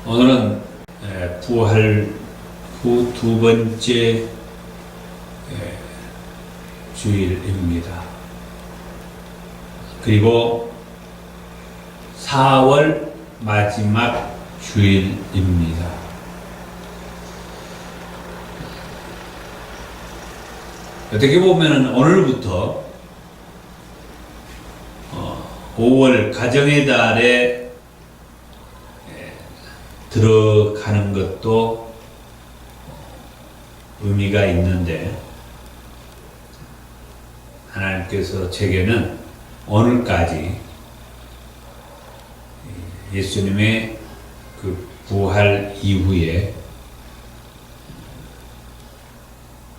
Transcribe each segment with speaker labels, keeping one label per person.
Speaker 1: 오늘은 부활 후 두 번째 주일입니다. 그리고 4월 마지막 주일입니다. 어떻게 보면 오늘부터 5월 가정의 달에 들어가는 것도 의미가 있는데, 하나님께서 제게는 오늘까지 예수님의 그 부활 이후의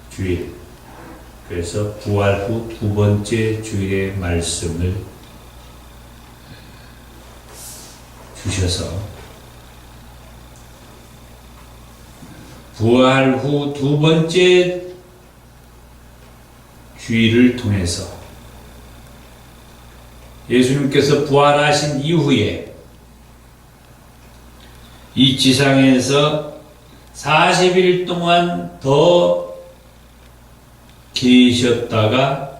Speaker 1: 주일, 그래서 부활 후 두 번째 주일의 말씀을 주셔서 부활 후 두 번째 주일을 통해서 예수님께서 부활하신 이후에 이 지상에서 40일 동안 더 계셨다가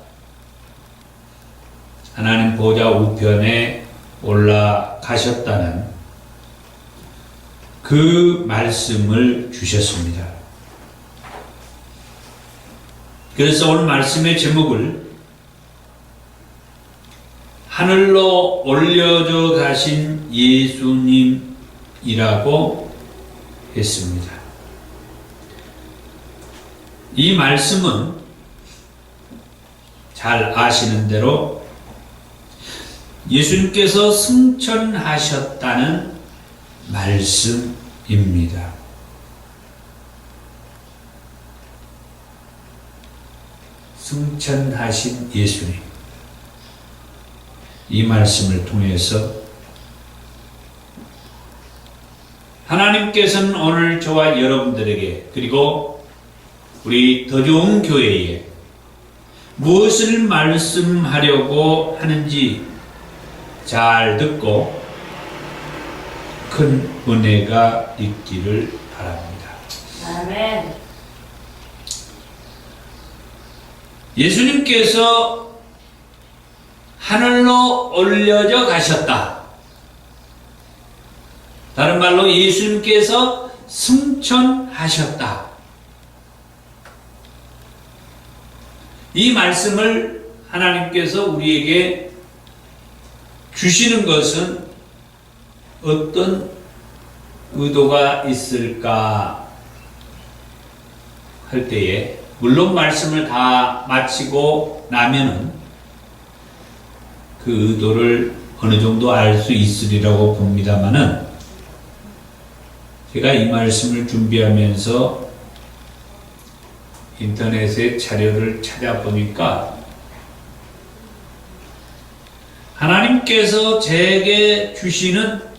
Speaker 1: 하나님 보좌 우편에 올라가셨다는 그 말씀을 주셨습니다. 그래서 오늘 말씀의 제목을 하늘로 올려져 가신 예수님이라고 했습니다. 이 말씀은 잘 아시는 대로 예수님께서 승천하셨다는 말씀입니다. 승천하신 예수님, 이 말씀을 통해서 하나님께서는 오늘 저와 여러분들에게, 그리고 우리 더 좋은 교회에 무엇을 말씀하려고 하는지 잘 듣고 큰 은혜가 있기를 바랍니다.
Speaker 2: 아멘.
Speaker 1: 예수님께서 하늘로 올려져 가셨다. 다른 말로 예수님께서 승천하셨다. 이 말씀을 하나님께서 우리에게 주시는 것은 어떤 의도가 있을까 할 때에, 물론 말씀을 다 마치고 나면은 그 의도를 어느 정도 알 수 있으리라고 봅니다만은, 제가 이 말씀을 준비하면서 인터넷에 자료를 찾아보니까 하나님께서 제게 주시는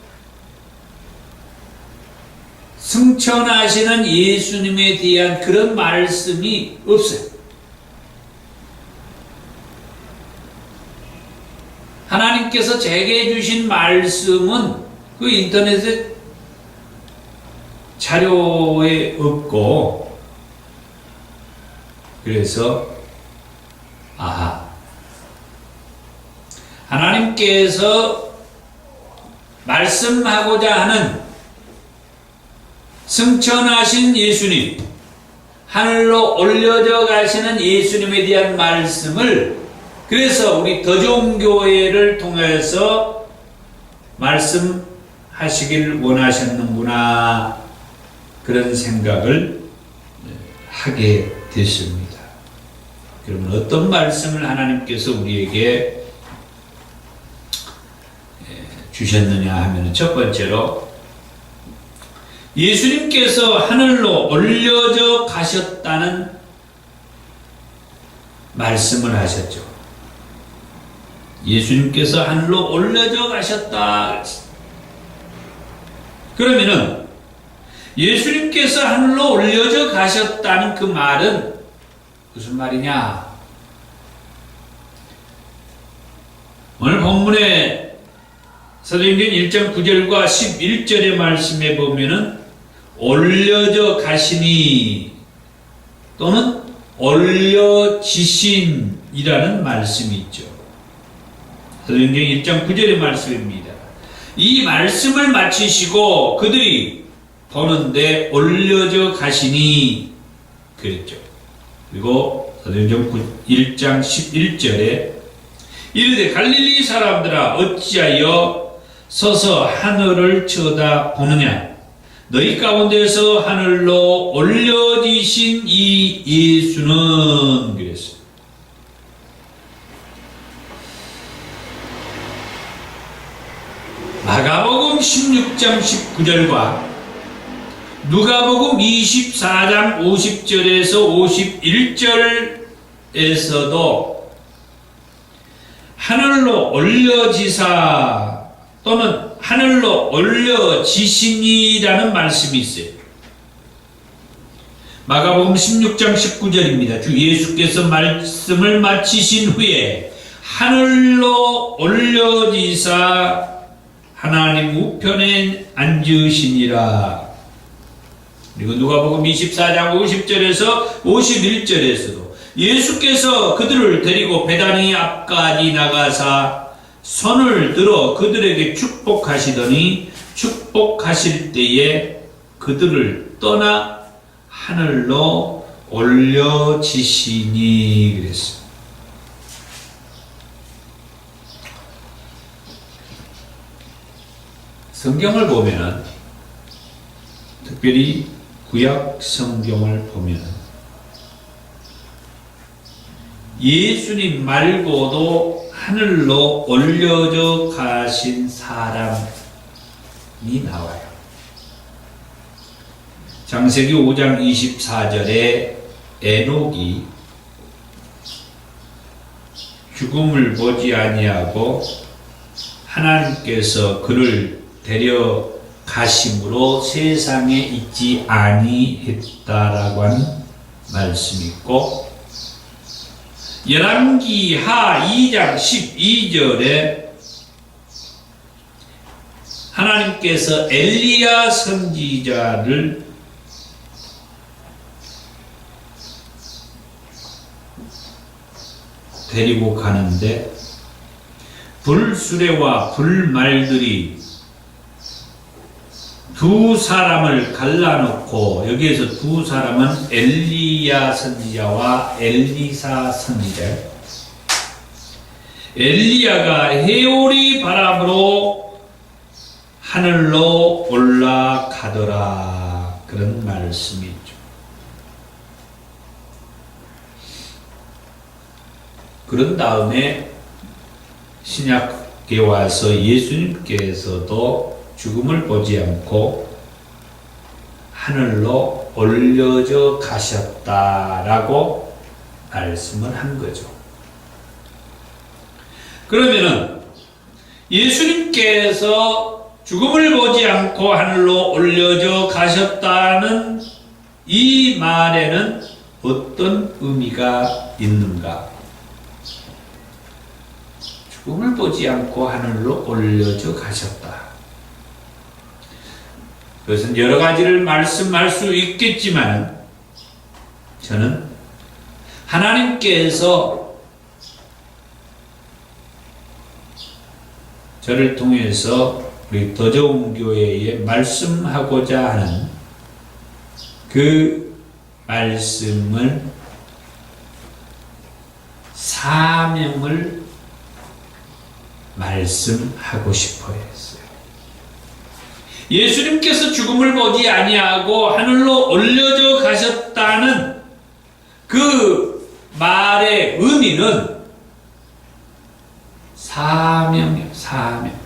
Speaker 1: 승천하시는 예수님에 대한 그런 말씀이 없어요. 하나님께서 제게 주신 말씀은 그 인터넷에 자료에 없고, 그래서 하나님께서 말씀하고자 하는 승천하신 예수님, 하늘로 올려져 가시는 예수님에 대한 말씀을, 그래서 우리 더 좋은 교회를 통해서 말씀하시길 원하셨는구나, 그런 생각을 하게 됐습니다. 그러면 어떤 말씀을 하나님께서 우리에게 주셨느냐 하면, 첫 번째로 예수님께서 하늘로 올려져 가셨다는 말씀을 하셨죠. 예수님께서 하늘로 올려져 가셨다. 그러면은 예수님께서 하늘로 올려져 가셨다는 그 말은 무슨 말이냐? 오늘 본문에 사도행전 1장 9절과 11절의 말씀에 보면은 올려져 가시니 또는 올려지신이라는 말씀이 있죠. 사도행전 1장 9절의 말씀입니다. 이 말씀을 마치시고 그들이 보는데 올려져 가시니 그랬죠. 그리고 사도행전 1장 11절에 이르되 갈릴리 사람들아 어찌하여 서서 하늘을 쳐다보느냐 너희 가운데서 하늘로 올려지신 이 예수는 그랬어요. 마가복음 16장 19절과 누가복음 24장 50절에서 51절에서도 하늘로 올려지사 또는 하늘로 올려지시니라는 말씀이 있어요. 마가복음 16장 19절입니다. 주 예수께서 말씀을 마치신 후에 하늘로 올려지사 하나님 우편에 앉으시니라. 그리고 누가복음 24장 50절에서 51절에서도 예수께서 그들을 데리고 베다니 앞까지 나가사 손을 들어 그들에게 축복하시더니 축복하실 때에 그들을 떠나 하늘로 올려지시니 그랬어요. 성경을 보면은 특별히 구약 성경을 보면은 예수님 말고도 하늘로 올려져 가신 사람이 나와요. 창세기 5장 24절에 에녹이 죽음을 보지 아니하고 하나님께서 그를 데려가심으로 세상에 있지 아니했다라고 하는 말씀이 있고 열왕기하 2장 12절에 하나님께서 엘리야 선지자를 데리고 가는데 불수레와 불말들이 두 사람을 갈라놓고 여기에서 두 사람은 엘리야 선지자와 엘리사 선지자. 엘리야가 해오리 바람으로 하늘로 올라가더라. 그런 말씀이 있죠. 그런 다음에 신약에 와서 예수님께서도 죽음을 보지 않고 하늘로 올려져 가셨다라고 말씀을 한 거죠. 그러면은 예수님께서 죽음을 보지 않고 하늘로 올려져 가셨다는 이 말에는 어떤 의미가 있는가? 죽음을 보지 않고 하늘로 올려져 가셨다. 그것은 여러 가지를 말씀할 수 있겠지만 저는 하나님께서 저를 통해서 우리 더 좋은 교회에 말씀하고자 하는 그 말씀을 사명을 말씀하고 싶어 했어요. 예수님께서 죽음을 보지 아니하고 하늘로 올려져 가셨다는 그 말의 의미는 사명이에요. 사명.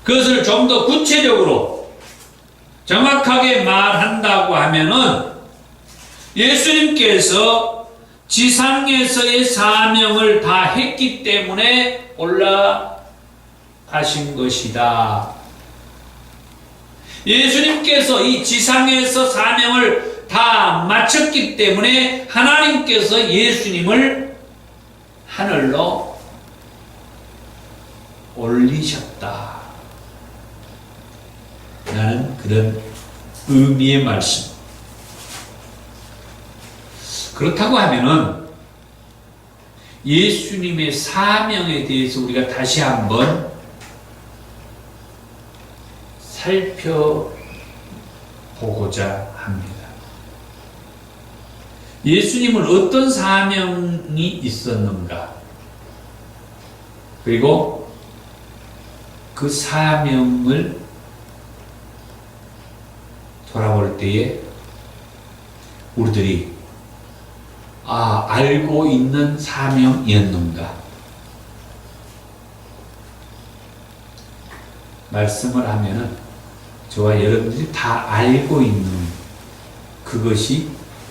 Speaker 1: 그것을 좀 더 구체적으로 정확하게 말한다고 하면은 예수님께서 지상에서의 사명을 다 했기 때문에 올라가신 것이다. 예수님께서 이 지상에서 사명을 다 마쳤기 때문에 하나님께서 예수님을 하늘로 올리셨다. 라는 그런 의미의 말씀. 그렇다고 하면은 예수님의 사명에 대해서 우리가 다시 한번 살펴보고자 합니다. 예수님은 어떤 사명이 있었는가? 그리고 그 사명을 돌아볼 때에 우리들이 알고 있는 사명이었는가? 말씀을 하면은 저와 여러분들이 다 알고 있는 그것이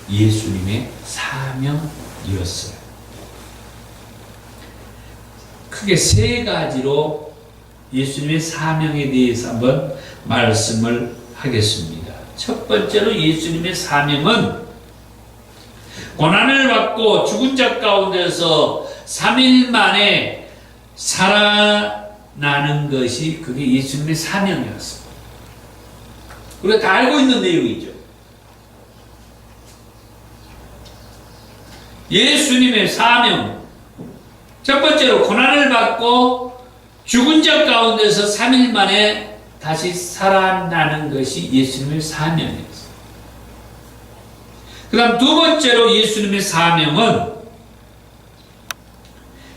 Speaker 1: 예수님의 사명이었어요. 크게 세 가지로 예수님의 사명에 대해서 한번 말씀을 하겠습니다. 첫 번째로 예수님의 사명은 고난을 받고 죽은 자 가운데서 3일 만에 살아나는 것이 그게 예수님의 사명이었어요. 우리가 다 알고 있는 내용이죠. 예수님의 사명, 첫 번째로 고난을 받고 죽은 자 가운데서 3일 만에 다시 살아나는 것이 예수님의 사명이었어요. 그 다음 두 번째로 예수님의 사명은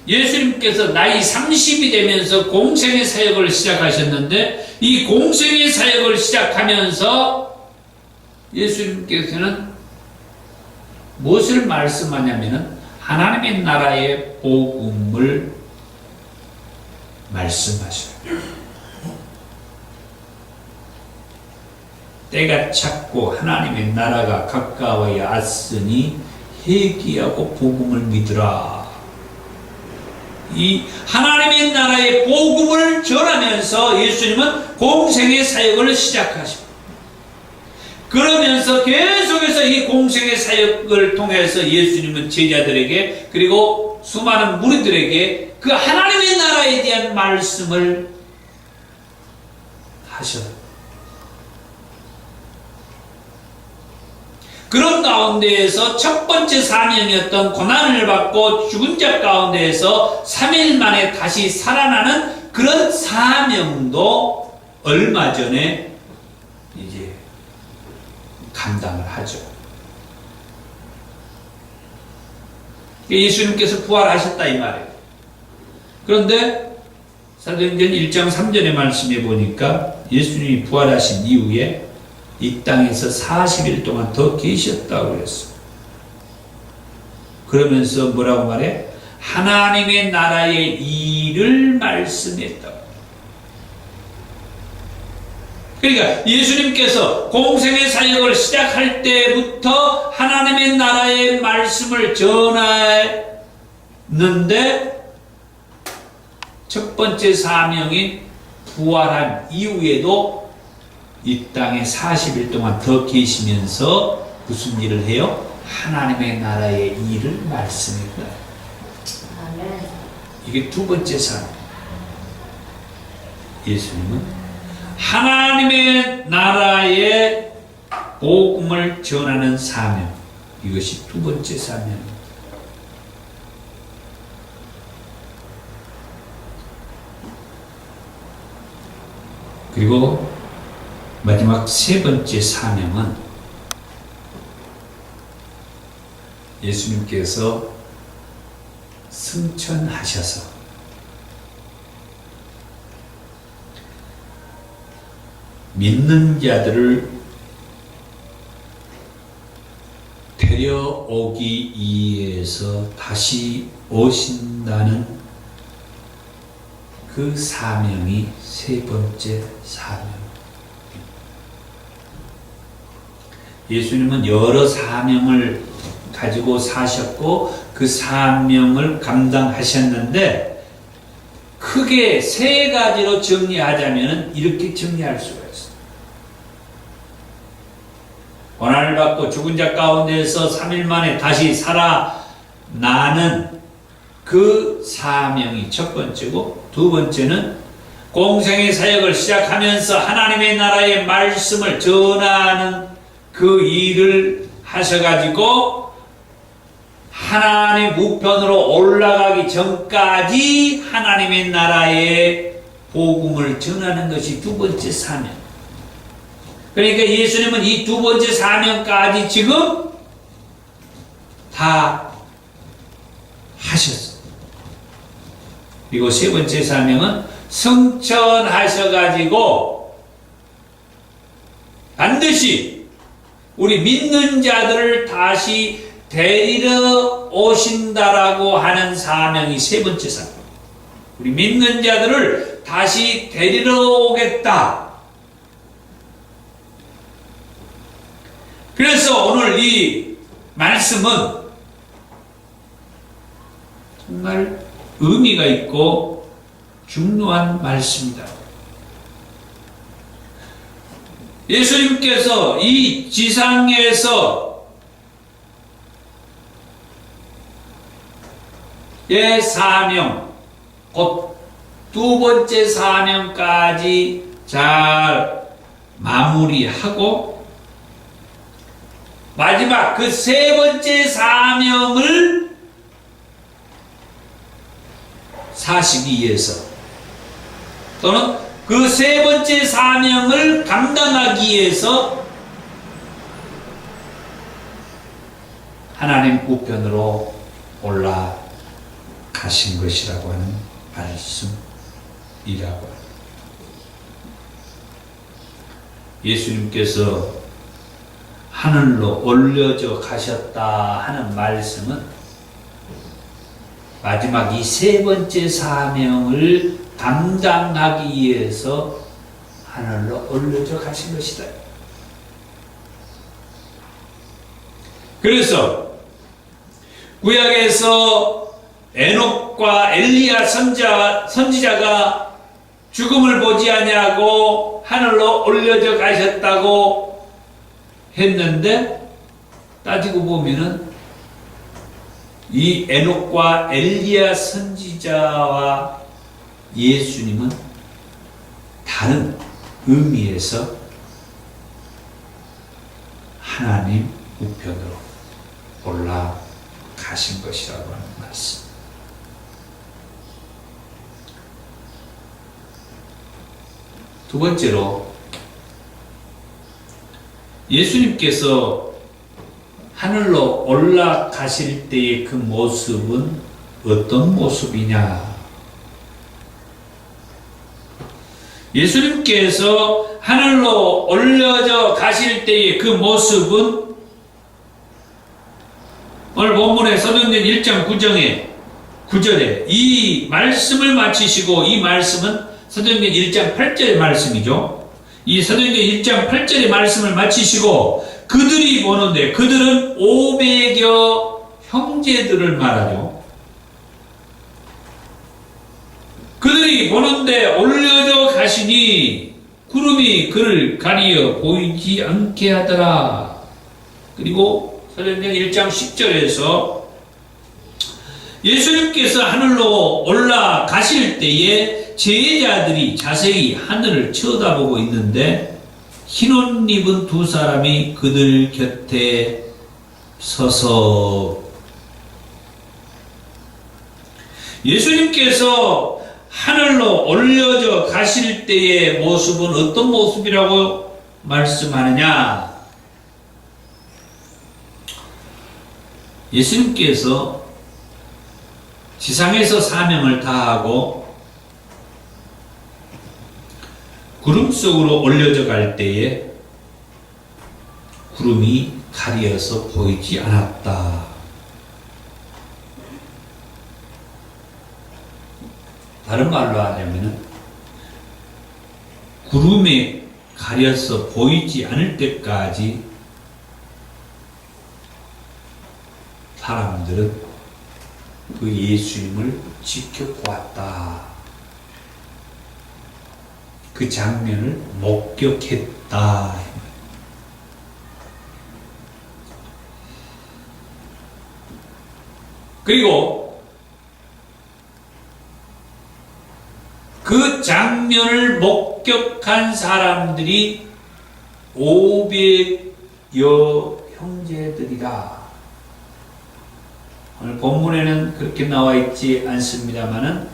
Speaker 1: 예수님께서 나이 30이 되면서 공생의 사역을 시작하셨는데 이 공생의 사역을 시작하면서 예수님께서는 무엇을 말씀하냐면은 하나님의 나라의 복음을 말씀하셔요. 때가 찼고 하나님의 나라가 가까워야 왔으니 회개하고 복음을 믿으라. 이 하나님의 나라의 복음을 전하면서 예수님은 공생의 사역을 시작하십니다. 그러면서 계속해서 이 공생의 사역을 통해서 예수님은 제자들에게 그리고 수많은 무리들에게 그 하나님의 나라에 대한 말씀을 하셨습니다. 그런 가운데에서 첫 번째 사명이었던 고난을 받고 죽은 자 가운데에서 3일 만에 다시 살아나는 그런 사명도 얼마 전에 이제 감당을 하죠. 예수님께서 부활하셨다 이 말이에요. 그런데 사도행전 1장 3절의 말씀에 보니까 예수님이 부활하신 이후에 이 땅에서 40일 동안 더 계셨다고 그랬어요. 그러면서 뭐라고 말해? 하나님의 나라의 일을 말씀했다고. 그러니까 예수님께서 공생의 사역을 시작할 때부터 하나님의 나라의 말씀을 전하는데 첫 번째 사명인 부활한 이후에도 이 땅에 40일 동안 더 계시면서 무슨 일을 해요? 하나님의 나라의 일을 말씀했다. 이게 두 번째 사명. 예수님은 하나님의 나라의 복음을 전하는 사명. 이것이 두 번째 사명입니다. 그리고 마지막 세 번째 사명은 예수님께서 승천하셔서 믿는 자들을 데려오기 위해서 다시 오신다는 그 사명이 세 번째 사명. 예수님은 여러 사명을 가지고 사셨고 그 사명을 감당하셨는데 크게 세 가지로 정리하자면 이렇게 정리할 수가 있어요. 고난을 받고 죽은 자 가운데서 3일 만에 다시 살아나는 그 사명이 첫 번째고 두 번째는 공생의 사역을 시작하면서 하나님의 나라의 말씀을 전하는 그 일을 하셔가지고 하나님 우편으로 올라가기 전까지 하나님의 나라의 복음을 전하는 것이 두 번째 사명. 그러니까 예수님은 이 두 번째 사명까지 지금 다 하셨어요. 그리고 세 번째 사명은 성천하셔가지고 반드시 우리 믿는 자들을 다시 데리러 오신다라고 하는 사명이 세 번째 사명. 우리 믿는 자들을 다시 데리러 오겠다. 그래서 오늘 이 말씀은 정말 의미가 있고 중요한 말씀이다. 예수님께서 이 지상에서 의 사명, 곧 두 번째 사명까지 잘 마무리하고 마지막 그 세 번째 사명을 사시기 위해서 또는 그 세 번째 사명을 감당하기 위해서 하나님 우편으로 올라가신 것이라고 하는 말씀이라고 합니다. 예수님께서 하늘로 올려져 가셨다 하는 말씀은 마지막 이 세 번째 사명을 감당하기 위해서 하늘로 올려져 가신 것이다. 그래서 구약에서 에녹과 엘리야 선지자가 죽음을 보지 아니하고 하늘로 올려져 가셨다고 했는데 따지고 보면은 이 에녹과 엘리야 선지자와 예수님은 다른 의미에서 하나님 우편으로 올라가신 것이라고 하는 말씀. 두 번째로 예수님께서 하늘로 올라가실 때의 그 모습은 어떤 모습이냐? 예수님께서 하늘로 올려져 가실 때의 그 모습은 오늘 본문의 사도행전 1장 9절에 이 말씀을 마치시고, 이 말씀은 사도행전 1장 8절의 말씀이죠. 이 사도행전 1장 8절의 말씀을 마치시고 그들이 보는데, 그들은 500여 형제들을 말하죠. 그들이 보는데 올려져 가시니 구름이 그를 가리어 보이지 않게 하더라. 그리고 사도행전 1장 10절에서 예수님께서 하늘로 올라가실 때에 제자들이 자세히 하늘을 쳐다보고 있는데 흰옷 입은 두 사람이 그들 곁에 서서, 예수님께서 하늘로 올려져 가실 때의 모습은 어떤 모습이라고 말씀하느냐? 예수님께서 지상에서 사명을 다하고 구름 속으로 올려져 갈 때에 구름이 가리어서 보이지 않았다. 다른 말로 하자면 구름에 가려서 보이지 않을 때까지 사람들은 그 예수님을 지켜보았다. 그 장면을 목격했다. 그리고 그 그 장면을 목격한 사람들이 500여 형제들이라. 오늘 본문에는 그렇게 나와 있지 않습니다만은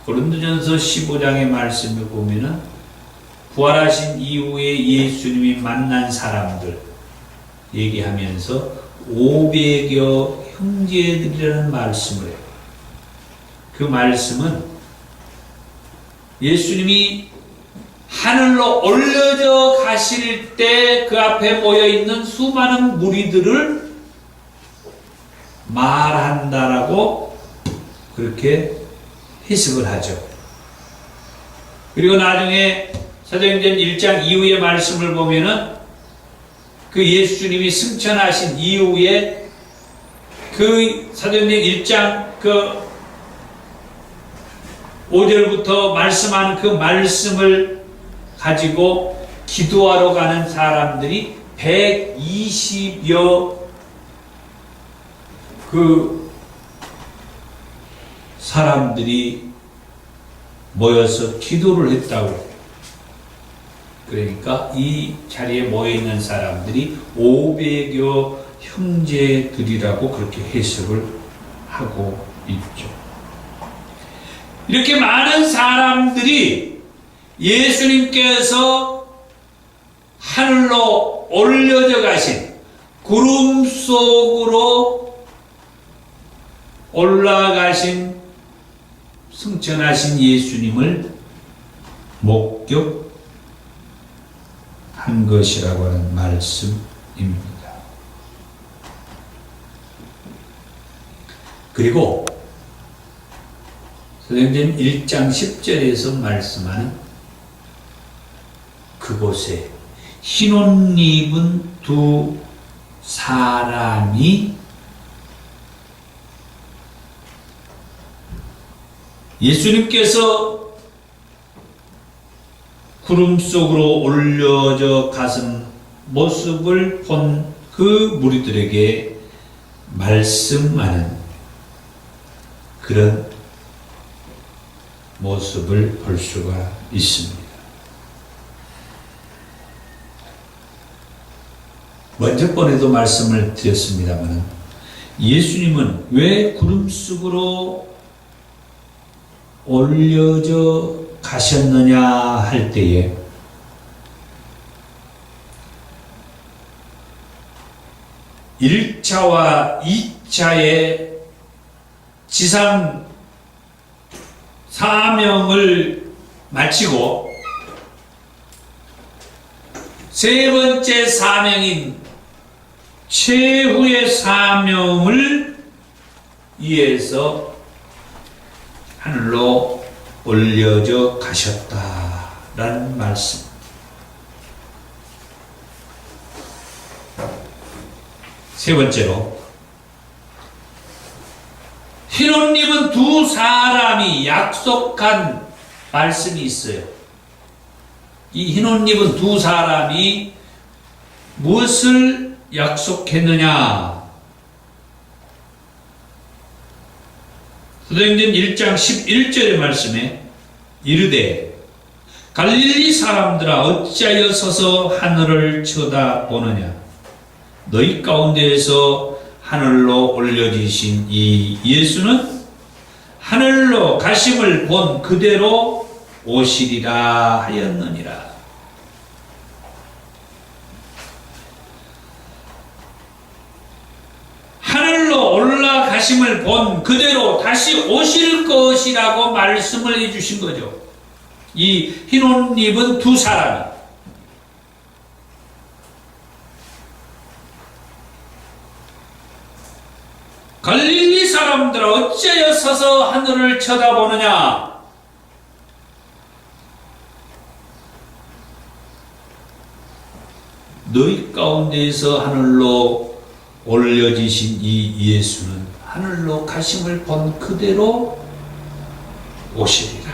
Speaker 1: 고린도전서 15장의 말씀을 보면은 부활하신 이후에 예수님이 만난 사람들 얘기하면서 500여 형제들이라는 말씀을 해요. 그 말씀은 예수님이 하늘로 올려져 가실 때 그 앞에 모여 있는 수많은 무리들을 말한다라고 그렇게 해석을 하죠. 그리고 나중에 사도행전 1장 이후의 말씀을 보면은 그 예수님이 승천하신 이후에 그 사도행전 1장 그 5절부터 말씀하는 그 말씀을 가지고 기도하러 가는 사람들이 120여 그 사람들이 모여서 기도를 했다고. 그러니까 이 자리에 모여있는 사람들이 500여 형제들이라고 그렇게 해석을 하고 있죠. 이렇게 많은 사람들이 예수님께서 하늘로 올려져 가신 구름 속으로 올라가신 승천하신 예수님을 목격한 것이라고 하는 말씀입니다. 그리고 사도행전 1장 10절에서 말씀하는 그곳에 흰옷 입은 두 사람이 예수님께서 구름 속으로 올려져 가신 모습을 본 그 무리들에게 말씀하는 그런 모습을 볼 수가 있습니다. 먼저 번에도 말씀을 드렸습니다만 예수님은 왜 구름 속으로 올려져 가셨느냐 할 때에 (1차와) (2차의) 지상 사명을 마치고 세 번째 사명인 최후의 사명을 위해서 하늘로 올려져 가셨다라는 말씀. 세 번째로 흰옷 입은 두 사람이 약속한 말씀이 있어요. 이 흰옷 입은 두 사람이 무엇을 약속했느냐? 사도행전 1장 11절의 말씀에 이르되 갈릴리 사람들아 어찌하여 서서 하늘을 쳐다보느냐? 너희 가운데에서 하늘로 올려지신 이 예수는 하늘로 가심을 본 그대로 오시리라 하였느니라. 하늘로 올라가심을 본 그대로 다시 오실 것이라고 말씀을 해주신 거죠. 이 흰옷 입은 두 사람이 갈릴리 사람들아 어찌하여 서서 하늘을 쳐다보느냐? 너희 가운데에서 하늘로 올려지신 이 예수는 하늘로 가심을 본 그대로 오시리라.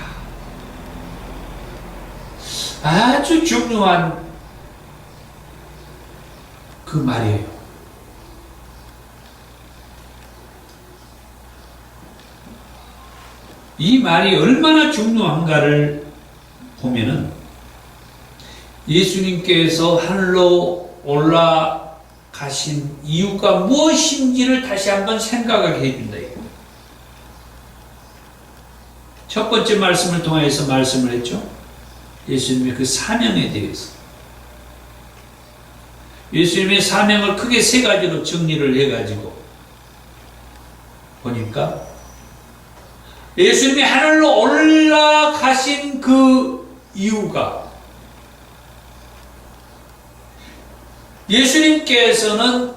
Speaker 1: 아주 중요한 그 말이에요. 이 말이 얼마나 중요한가를 보면은 예수님께서 하늘로 올라가신 이유가 무엇인지를 다시 한번 생각하게 해준다. 첫 번째 말씀을 통해서 말씀을 했죠. 예수님의 그 사명에 대해서. 예수님의 사명을 크게 세 가지로 정리를 해가지고 보니까 예수님이 하늘로 올라가신 그 이유가 예수님께서는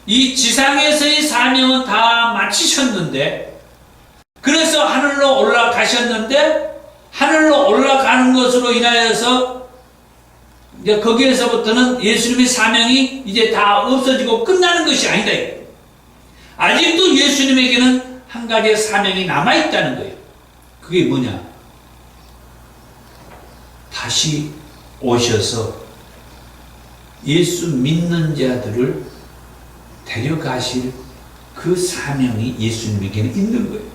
Speaker 1: 이 지상에서의 사명은 다 마치셨는데 그래서 하늘로 올라가셨는데 하늘로 올라가는 것으로 인하여서 이제 거기에서부터는 예수님의 사명이 이제 다 없어지고 끝나는 것이 아니다. 아직도 예수님에게는 한 가지의 사명이 남아있다는 거예요. 그게 뭐냐? 다시 오셔서 예수 믿는 자들을 데려가실 그 사명이 예수님에게는 있는 거예요.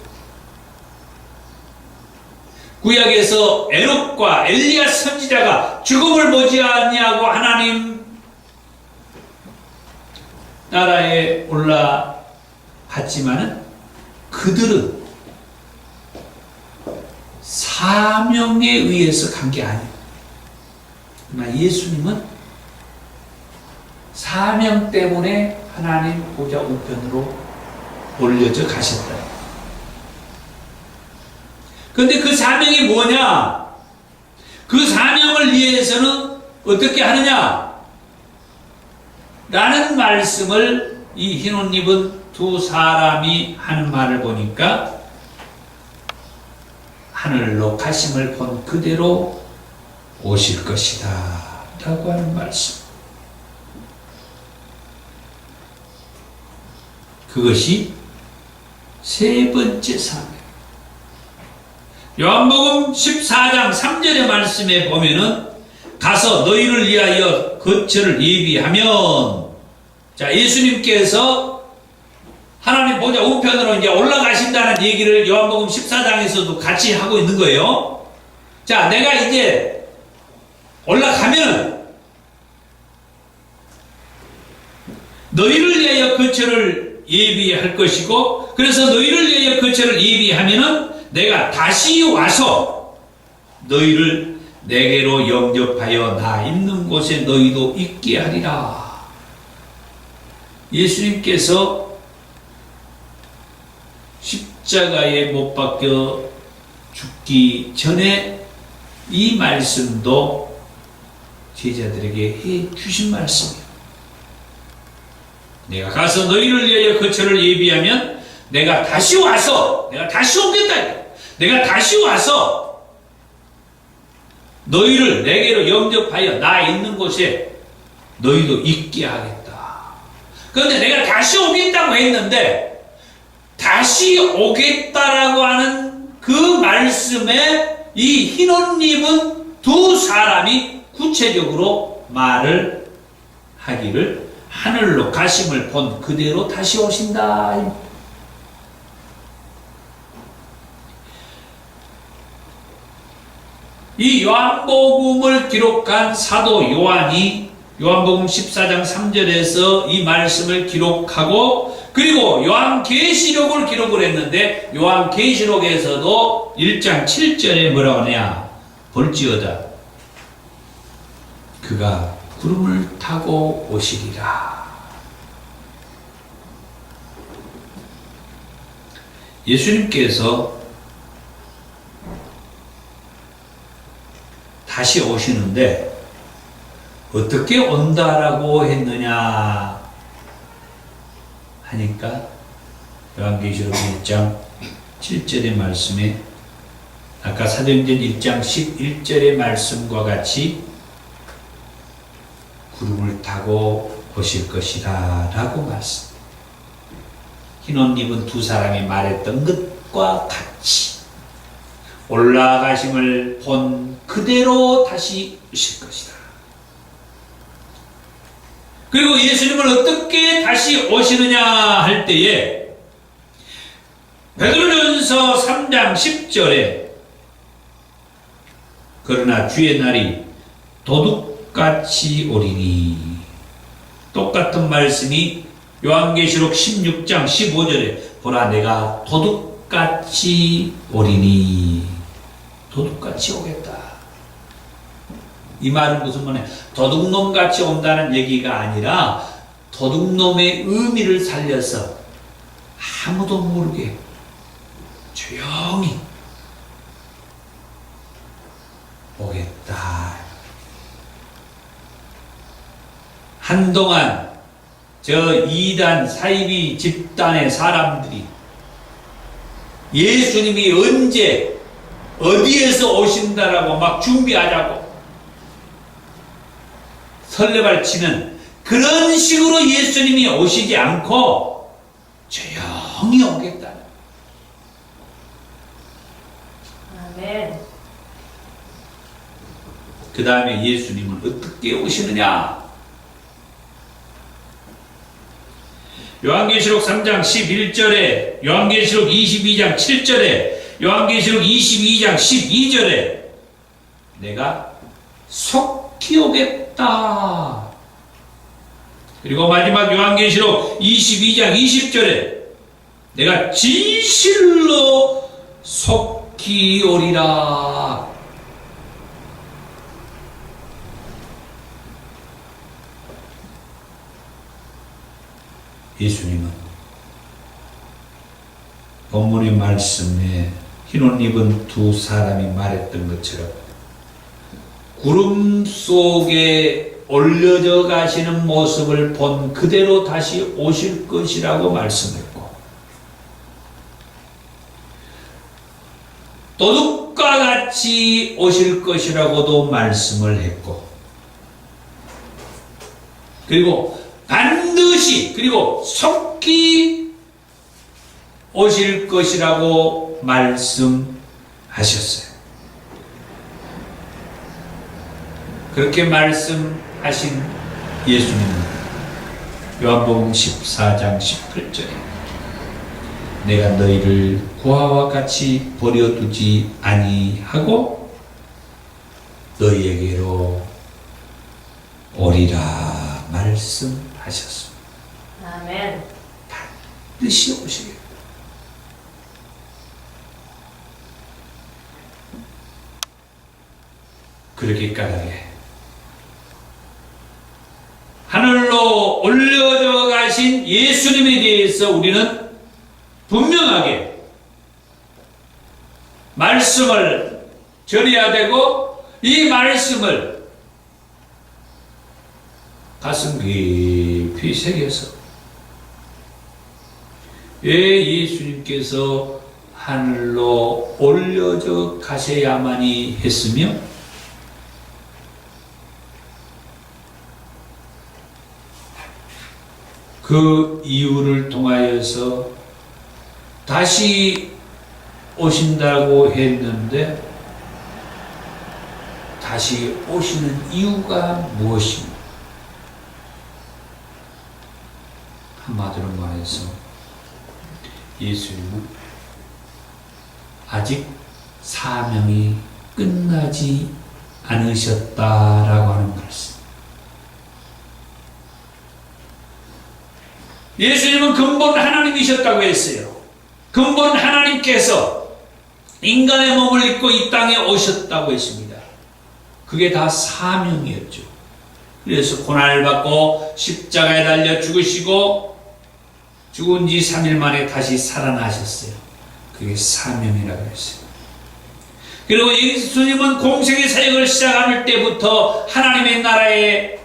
Speaker 1: 구약에서 에녹과 엘리야 선지자가 죽음을 보지 아니하고 하나님 나라에 올라갔지만은 그들은 사명에 의해서 간 게 아니에요. 그러나 예수님은 사명 때문에 하나님 보좌 우편으로 올려져 가셨다. 그런데 그 사명이 뭐냐? 그 사명을 위해서는 어떻게 하느냐? 라는 말씀을 이 흰 옷 입은 두 사람이 하는 말을 보니까 하늘로 가심을 본 그대로 오실 것이다 라고 하는 말씀. 그것이 세 번째 사명. 요한복음 14장 3절의 말씀에 보면은 가서 너희를 위하여 거처를 예비하면, 자, 예수님께서 하나님 보좌 우편으로 이제 올라가신다는 얘기를 요한복음 14장에서도 같이 하고 있는 거예요. 자, 내가 이제 올라가면 너희를 위하여 거처를 예비할 것이고, 그래서 너희를 위하여 거처를 예비하면은 내가 다시 와서 너희를 내게로 영접하여 나 있는 곳에 너희도 있게 하리라. 예수님께서 십자가에 못 박혀 죽기 전에 이 말씀도 제자들에게 해 주신 말씀이에요. 내가 가서 너희를 위하여 거처를 예비하면 내가 다시 와서, 내가 다시 오겠다. 내가 다시 와서 너희를 내게로 영접하여 나 있는 곳에 너희도 있게 하겠다. 그런데 내가 다시 오겠다고 했는데 다시 오겠다라고 하는 그 말씀에 이 흰 옷 입은 두 사람이 구체적으로 말을 하기를 하늘로 가심을 본 그대로 다시 오신다. 이 요한복음을 기록한 사도 요한이 요한복음 14장 3절에서 이 말씀을 기록하고, 그리고 요한계시록을 기록을 했는데 요한계시록에서도 1장 7절에 뭐라고 하냐? 볼지어다 그가 구름을 타고 오시리라. 예수님께서 다시 오시는데 어떻게 온다라고 했느냐 하니까 요한계시록 1장 7절의 말씀에 아까 사도행전 1장 11절의 말씀과 같이 구름을 타고 오실 것이다 라고 말씀. 흰 옷 입은 두 사람이 말했던 것과 같이 올라가심을 본 그대로 다시 오실 것이다. 그리고 예수님은 어떻게 다시 오시느냐 할 때에 베드로전서 3장 10절에 그러나 주의 날이 도둑같이 오리니, 똑같은 말씀이 요한계시록 16장 15절에 보라 내가 도둑같이 오리니, 도둑같이 오겠다. 이 말은 무슨 말이냐? 도둑놈같이 온다는 얘기가 아니라 도둑놈의 의미를 살려서 아무도 모르게 조용히 오겠다. 한동안 저 이단 사이비 집단의 사람들이 예수님이 언제 어디에서 오신다라고 막 준비하자고 설레발치는 그런 식으로 예수님이 오시지 않고 조용히 오겠다.
Speaker 2: 아멘.
Speaker 1: 그 다음에 예수님은 어떻게 오시느냐? 요한계시록 3장 11절에, 요한계시록 22장 7절에, 요한계시록 22장 12절에 내가 속히 오겠다. 그리고 마지막 요한계시록 22장 20절에 내가 진실로 속히 오리라. 예수님은 본문의 말씀에 흰옷 입은 두 사람이 말했던 것처럼 구름 속에 올려져 가시는 모습을 본 그대로 다시 오실 것이라고 말씀했고, 도둑과 같이 오실 것이라고도 말씀을 했고, 그리고 반드시 그리고 속히 오실 것이라고 말씀하셨어요. 그렇게 말씀하신 예수님은 요한복음 14장 18절에 내가 너희를 고아와 같이 버려두지 아니하고 너희에게로 오리라 말씀하셨습니다.
Speaker 2: 아멘.
Speaker 1: 반드시 오시겠다. 그렇게 까닭에 하늘로 올려져 가신 예수님에 대해서 우리는 분명하게 말씀을 전해야 되고, 이 말씀을 가슴 깊이 새겨서 왜 예수님께서 하늘로 올려져 가셔야만이 했으며 그 이유를 통하여서 다시 오신다고 했는데 다시 오시는 이유가 무엇입니까? 한마디로 말해서 예수님은 아직 사명이 끝나지 않으셨다라고 하는 말씀. 예수님은 근본 하나님이셨다고 했어요. 근본 하나님께서 인간의 몸을 입고 이 땅에 오셨다고 했습니다. 그게 다 사명이었죠. 그래서 고난을 받고 십자가에 달려 죽으시고 죽은 지 3일 만에 다시 살아나셨어요. 그게 사명이라고 했어요. 그리고 예수님은 공생의 사역을 시작할 때부터 하나님의 나라의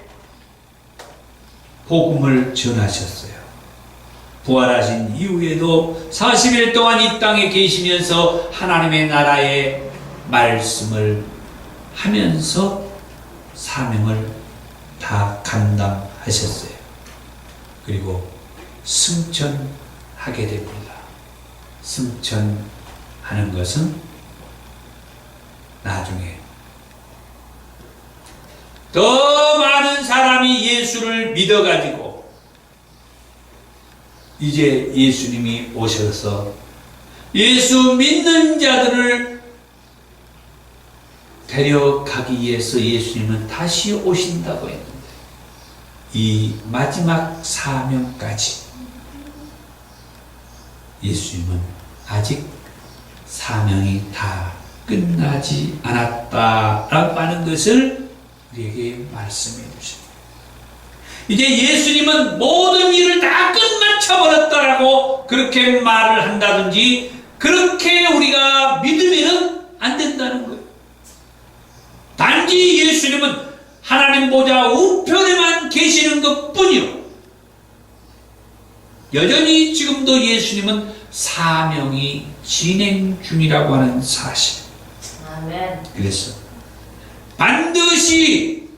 Speaker 1: 복음을 전하셨어요. 부활하신 이후에도 40일 동안 이 땅에 계시면서 하나님의 나라의 말씀을 하면서 사명을 다 감당하셨어요. 그리고 승천하게 됩니다. 승천하는 것은 나중에 더 많은 사람이 예수를 믿어가지고 이제 예수님이 오셔서 예수 믿는 자들을 데려가기 위해서 예수님은 다시 오신다고 했는데 이 마지막 사명까지 예수님은 아직 사명이 다 끝나지 않았다라고 하는 것을 우리에게 말씀해 주십니다. 이제 예수님은 모든 일을 다 끝마쳐버렸다라고 그렇게 말을 한다든지 그렇게 우리가 믿으면 안 된다는 거예요. 단지 예수님은 하나님 보좌 우편에만 계시는 것 뿐이요. 여전히 지금도 예수님은 사명이 진행 중이라고 하는 사실.
Speaker 2: 아멘.
Speaker 1: 그래서 반드시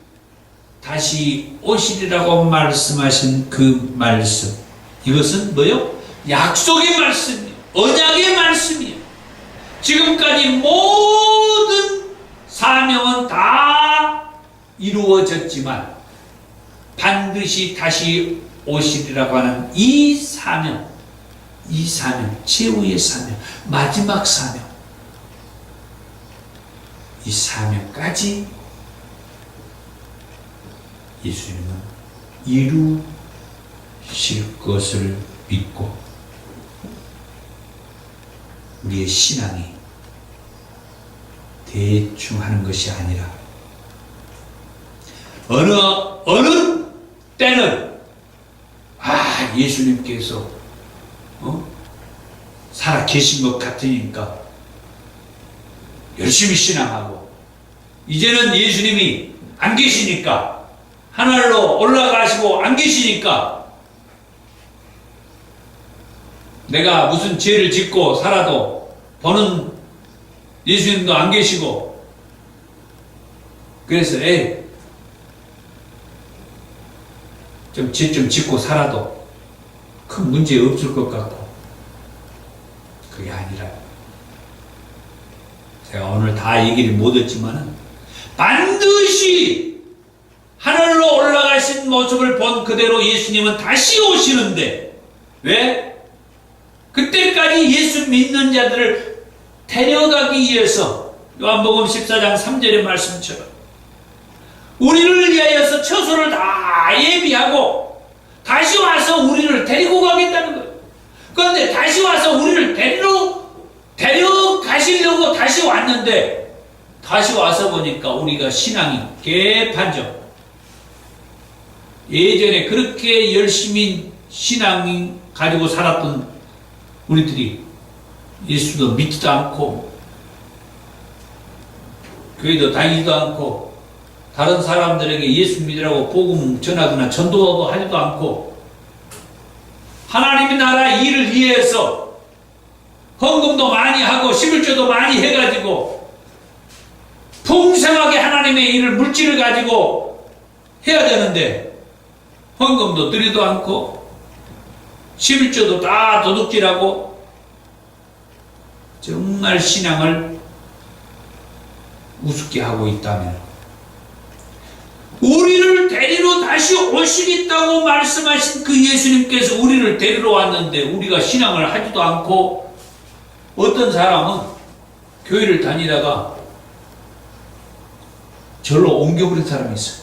Speaker 1: 다시 오시리라고 말씀하신 그 말씀. 이것은 뭐요? 약속의 말씀이에요. 언약의 말씀이에요. 지금까지 모든 사명은 다 이루어졌지만 반드시 다시 오시리라고 하는 이 사명, 최후의 사명, 마지막 사명, 이 사명까지 예수님은 이루실 것을 믿고 우리의 신앙이 대충 하는 것이 아니라 어느 때는 예수님께서 살아 계신 것 같으니까 열심히 신앙하고 이제는 예수님이 안 계시니까 하늘로 올라가시고 안 계시니까 내가 무슨 죄를 짓고 살아도 보는 예수님도 안 계시고 그래서 죄 좀 짓고 살아도 큰 문제 없을 것 같고 그게 아니라 제가 오늘 다 얘기를 못 했지만은 반드시 하늘로 올라가신 모습을 본 그대로 예수님은 다시 오시는데 왜? 그때까지 예수 믿는 자들을 데려가기 위해서 요한복음 14장 3절의 말씀처럼 우리를 위하여서 처소를 다 예비하고 다시 와서 우리를 데리고 가겠다는 거예요. 그런데 다시 와서 우리를 데려가시려고 다시 왔는데 다시 와서 보니까 우리가 신앙이 개판적. 예전에 그렇게 열심히 신앙이 가지고 살았던 우리들이 예수도 믿지도 않고 교회도 다니지도 않고 다른 사람들에게 예수 믿으라고 복음 전하거나 전도하고 하지도 않고 하나님의 나라 일을 위해서 헌금도 많이 하고 11조도 많이 해가지고 풍성하게 하나님의 일을 물질을 가지고 해야 되는데 헌금도 드리도 않고 11조도 다 도둑질하고 정말 신앙을 우습게 하고 있다면 우리를 데리러 다시 오시겠다고 말씀하신 그 예수님께서 우리를 데리러 왔는데 우리가 신앙을 하지도 않고 어떤 사람은 교회를 다니다가 절로 옮겨버린 사람이 있어요.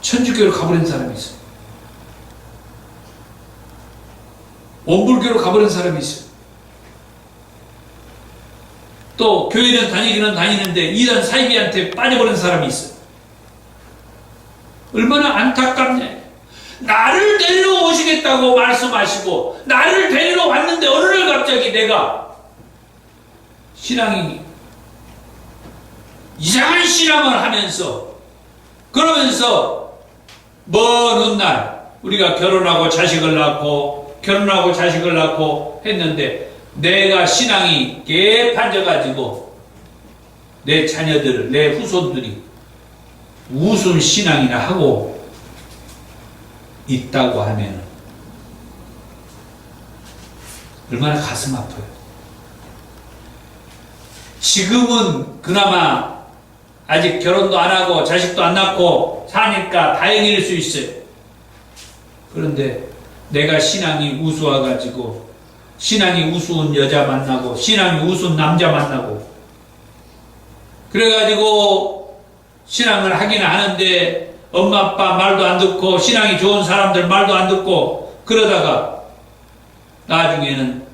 Speaker 1: 천주교로 가버린 사람이 있어요. 원불교로 가버린 사람이 있어요. 또 교회는 다니기는 다니는데 이단 사이비한테 빠져버린 사람이 있어요. 얼마나 안타깝냐. 나를 데리러 오시겠다고 말씀하시고 나를 데리러 왔는데 어느 날 갑자기 내가 신앙이 이상한 신앙을 하면서 그러면서 먼 훗날 우리가 결혼하고 자식을 낳고 했는데 내가 신앙이 개판져가지고 내 자녀들, 내 후손들이 무슨 신앙이나 하고 있다고 하면 얼마나 가슴 아파요. 지금은 그나마 아직 결혼도 안 하고 자식도 안 낳고 사니까 다행일 수 있어요. 그런데 내가 신앙이 우스워가지고 신앙이 우스운 여자 만나고 신앙이 우스운 남자 만나고 그래가지고 신앙을 하긴 하는데 엄마 아빠 말도 안 듣고 신앙이 좋은 사람들 말도 안 듣고 그러다가 나중에는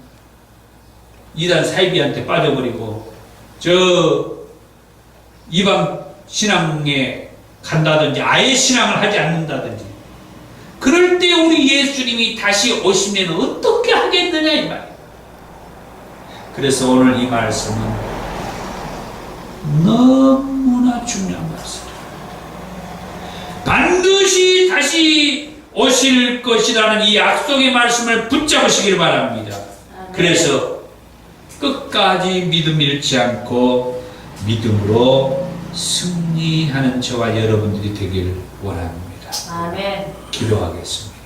Speaker 1: 이단 사이비한테 빠져버리고 저 이방 신앙에 간다든지 아예 신앙을 하지 않는다든지 그럴 때 우리 예수님이 다시 오시면 어떻게 하겠느냐 이 말이에요. 그래서 오늘 이 말씀은 너무나 중요한 말씀이에요. 반드시 다시 오실 것이라는 이 약속의 말씀을 붙잡으시길 바랍니다.
Speaker 2: 아멘.
Speaker 1: 그래서 끝까지 믿음 잃지 않고 믿음으로 승리하는 저와 여러분들이 되길 원합니다.
Speaker 2: 아멘.
Speaker 1: 기도하겠습니다.